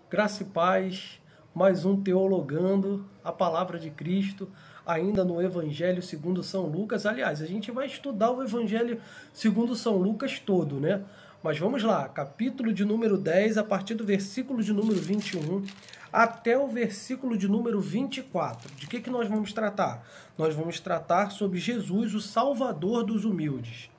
Graça e paz, mais um Teologando a Palavra de Cristo, ainda no Evangelho segundo São Lucas. Aliás, a gente vai estudar o Evangelho segundo São Lucas todo, né? Mas vamos lá, capítulo de número 10, a partir do versículo de número 21 até o versículo de número 24. De que nós vamos tratar? Nós vamos tratar sobre Jesus, o Salvador dos humildes.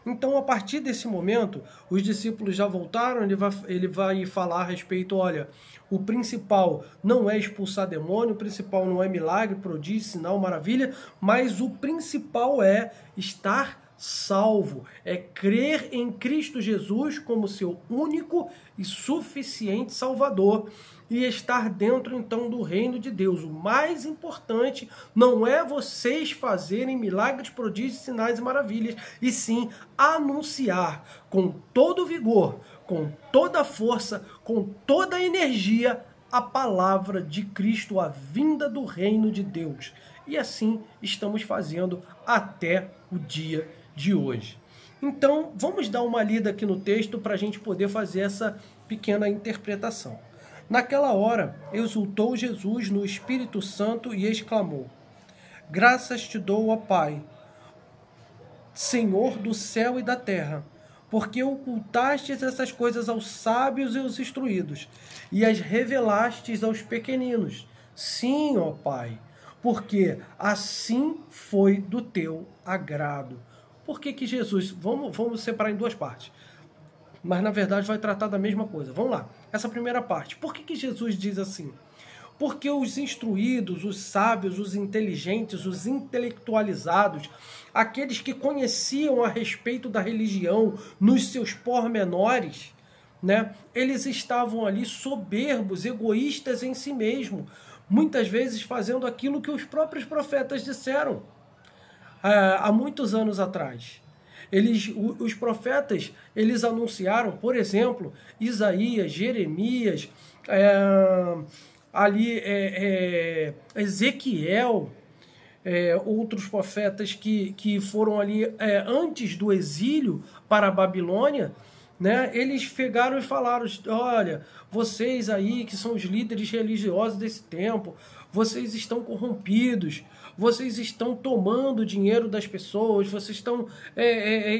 Então, a partir desse momento, os discípulos já voltaram, ele vai falar a respeito, olha, o principal não é expulsar demônio, o principal não é milagre, prodígio, sinal, maravilha, mas o principal é estar salvo, é crer em Cristo Jesus como seu único e suficiente Salvador e estar dentro então do reino de Deus. O mais importante não é vocês fazerem milagres, prodígios, sinais e maravilhas, e sim anunciar com todo vigor, com toda força, com toda energia a palavra de Cristo, a vinda do reino de Deus. E assim estamos fazendo até o dia de hoje. Então, vamos dar uma lida aqui no texto para a gente poder fazer essa pequena interpretação. Naquela hora, exultou Jesus no Espírito Santo e exclamou: Graças te dou, ó Pai, Senhor do céu e da terra, porque ocultastes essas coisas aos sábios e aos instruídos, e as revelastes aos pequeninos. Sim, ó Pai, porque assim foi do teu agrado. Por que Jesus... Vamos separar em duas partes. Mas, na verdade, vai tratar da mesma coisa. Vamos lá. Essa primeira parte. Por que Jesus diz assim? Porque os instruídos, os sábios, os inteligentes, os intelectualizados, aqueles que conheciam a respeito da religião nos seus pormenores, né, eles estavam ali soberbos, egoístas em si mesmos, muitas vezes fazendo aquilo que os próprios profetas disseram há muitos anos atrás. Os profetas, eles anunciaram, por exemplo, Isaías, Jeremias, Ezequiel, outros profetas que foram ali antes do exílio para a Babilônia, né? Eles pegaram e falaram: olha, vocês aí que são os líderes religiosos desse tempo, vocês estão corrompidos, vocês estão tomando o dinheiro das pessoas, vocês estão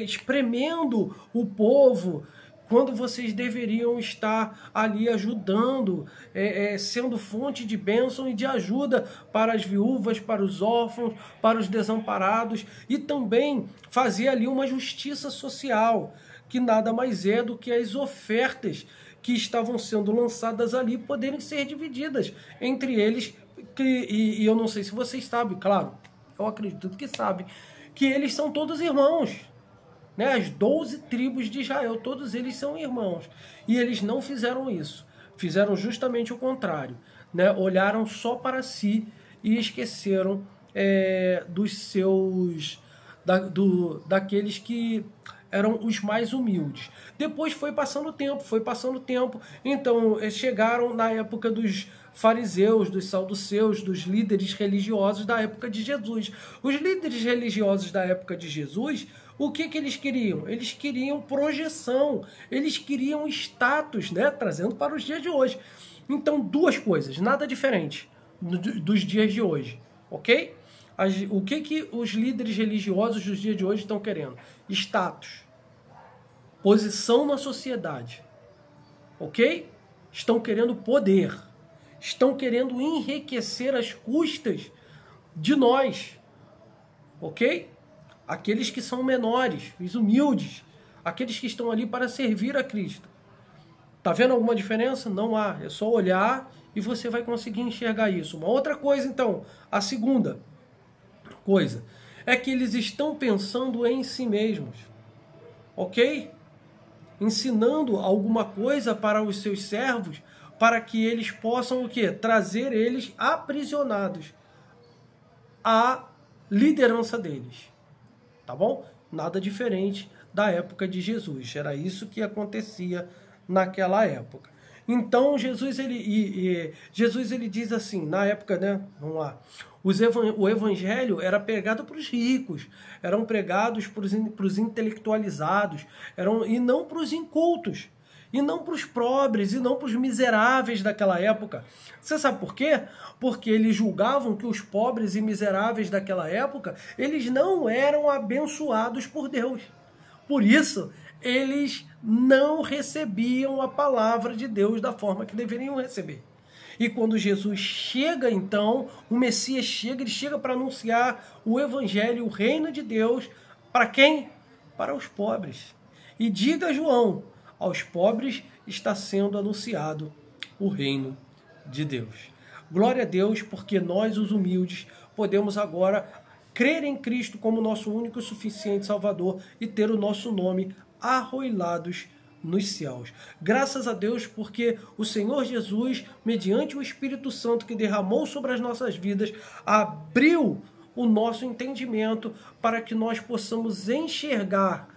espremendo o povo, quando vocês deveriam estar ali ajudando, sendo fonte de bênção e de ajuda para as viúvas, para os órfãos, para os desamparados, e também fazer ali uma justiça social, que nada mais é do que as ofertas que estavam sendo lançadas ali poderem ser divididas entre eles, e eu não sei se vocês sabem, claro, eu acredito que sabem, que eles são todos irmãos. Né, as 12 tribos de Israel, todos eles são irmãos. E eles não fizeram isso. Fizeram justamente o contrário. Né? Olharam só para si e esqueceram daqueles que eram os mais humildes. Depois foi passando o tempo. Então chegaram na época dos fariseus, dos saduceus, dos líderes religiosos da época de Jesus. Os líderes religiosos da época de Jesus, o que eles queriam? Eles queriam projeção, eles queriam status, né? Trazendo para os dias de hoje. Então, duas coisas, nada diferente dos dias de hoje, ok? O que os líderes religiosos dos dias de hoje estão querendo? Status, posição na sociedade, ok? Estão querendo poder, estão querendo enriquecer às custas de nós, ok? Aqueles que são menores, os humildes, aqueles que estão ali para servir a Cristo. Tá vendo alguma diferença? Não há, é só olhar e você vai conseguir enxergar isso. Uma outra coisa, então, a segunda coisa, é que eles estão pensando em si mesmos, ok? Ensinando alguma coisa para os seus servos, para que eles possam o quê? Trazer eles aprisionados à liderança deles. Tá bom? Nada diferente da época de Jesus. Era isso que acontecia naquela época. Então, Jesus ele diz assim, na época, né? Vamos lá. O evangelho era pregado para os ricos, eram pregados para os intelectualizados, e não para os incultos. e não para os pobres, e não para os miseráveis daquela época. Você sabe por quê? Porque eles julgavam que os pobres e miseráveis daquela época, eles não eram abençoados por Deus. Por isso, eles não recebiam a palavra de Deus da forma que deveriam receber. E quando Jesus chega, então, o Messias chega, ele chega para anunciar o Evangelho, o reino de Deus, para quem? Para os pobres. E diga João, aos pobres está sendo anunciado o reino de Deus. Glória a Deus, porque nós, os humildes, podemos agora crer em Cristo como nosso único e suficiente Salvador e ter o nosso nome arroilados nos céus. Graças a Deus, porque o Senhor Jesus, mediante o Espírito Santo que derramou sobre as nossas vidas, abriu o nosso entendimento para que nós possamos enxergar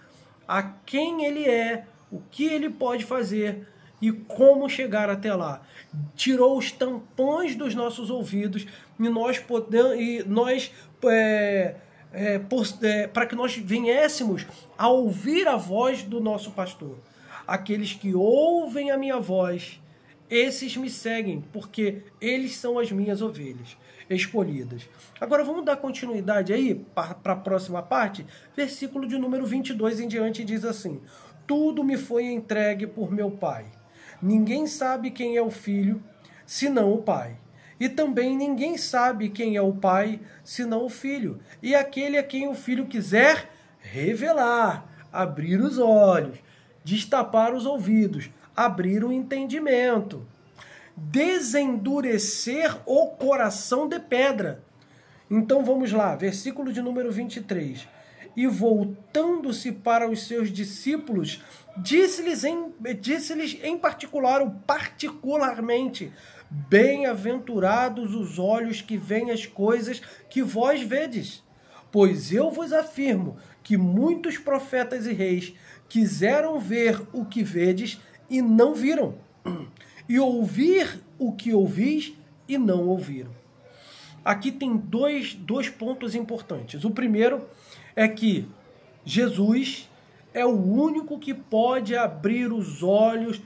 a quem Ele é, o que Ele pode fazer e como chegar até lá. Tirou os tampões dos nossos ouvidos para que nós viéssemos a ouvir a voz do nosso pastor. Aqueles que ouvem a minha voz, esses me seguem, porque eles são as minhas ovelhas escolhidas. Agora vamos dar continuidade aí para a próxima parte. Versículo de número 22 em diante diz assim: tudo me foi entregue por meu Pai. Ninguém sabe quem é o Filho, senão o Pai. E também ninguém sabe quem é o Pai, senão o Filho. E aquele a quem o Filho quiser revelar, abrir os olhos, destapar os ouvidos, abrir o entendimento, desendurecer o coração de pedra. Então vamos lá, versículo de número 23. E voltando-se para os seus discípulos, disse-lhes em particular, ou particularmente, bem-aventurados os olhos que veem as coisas que vós vedes. Pois eu vos afirmo que muitos profetas e reis quiseram ver o que vedes e não viram, e ouvir o que ouvis e não ouviram. Aqui tem dois pontos importantes. O primeiro é que Jesus é o único que pode abrir os olhos,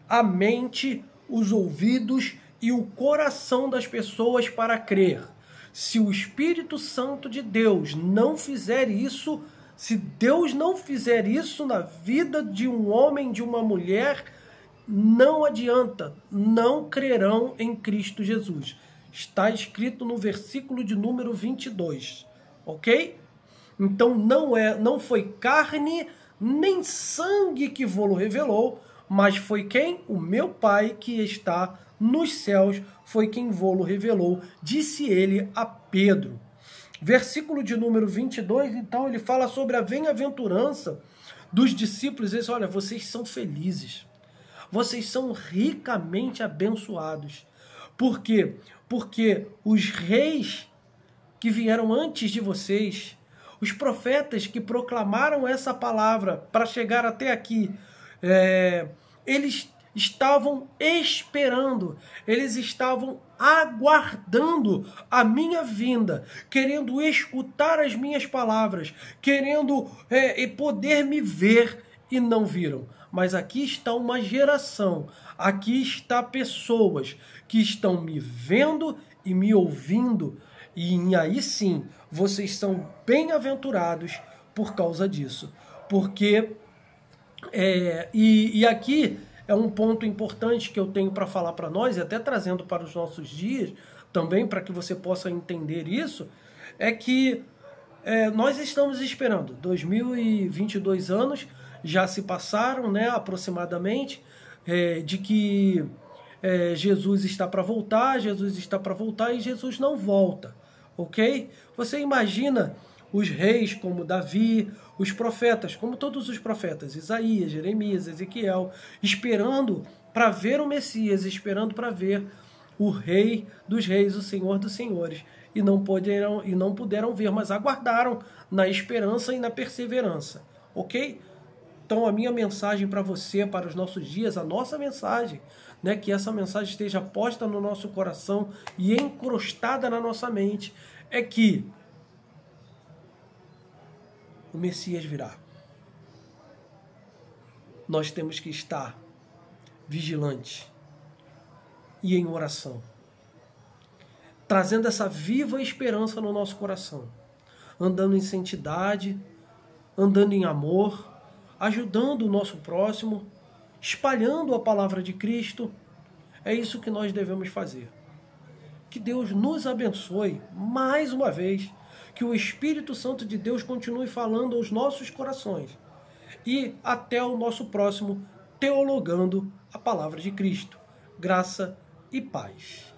a mente, os ouvidos e o coração das pessoas para crer. Se o Espírito Santo de Deus não fizer isso, se Deus não fizer isso na vida de um homem, de uma mulher, não adianta, não crerão em Cristo Jesus. Está escrito no versículo de número 22, ok? Então não foi carne nem sangue que vô-lo revelou, mas foi quem? O meu Pai que está nos céus, foi quem vô-lo revelou, disse ele a Pedro. Versículo de número 22, então, ele fala sobre a bem-aventurança dos discípulos. Ele diz, olha, vocês são felizes, vocês são ricamente abençoados. Por quê? Porque os reis que vieram antes de vocês, os profetas que proclamaram essa palavra para chegar até aqui, eles estavam esperando, eles estavam aguardando a minha vinda, querendo escutar as minhas palavras, querendo poder me ver e não viram. Mas aqui está uma geração, aqui está pessoas que estão me vendo e me ouvindo, e aí sim, vocês são bem-aventurados por causa disso. Porque, e aqui é um ponto importante que eu tenho para falar para nós, e até trazendo para os nossos dias, também para que você possa entender isso, é que nós estamos esperando 2022 anos, já se passaram, né, aproximadamente, de que Jesus está para voltar e Jesus não volta, ok? Você imagina os reis como Davi, os profetas, como todos os profetas, Isaías, Jeremias, Ezequiel, esperando para ver o Messias, esperando para ver o Rei dos Reis, o Senhor dos Senhores, e não puderam ver, mas aguardaram na esperança e na perseverança, ok? Então a minha mensagem para você, para os nossos dias, a nossa mensagem, né, que essa mensagem esteja posta no nosso coração e encrustada na nossa mente, é que o Messias virá. Nós temos que estar vigilante e em oração, trazendo essa viva esperança no nosso coração, andando em santidade, andando em amor, ajudando o nosso próximo, espalhando a palavra de Cristo. É isso que nós devemos fazer. Que Deus nos abençoe mais uma vez, que o Espírito Santo de Deus continue falando aos nossos corações. E até o nosso próximo Teologando a Palavra de Cristo. Graça e paz.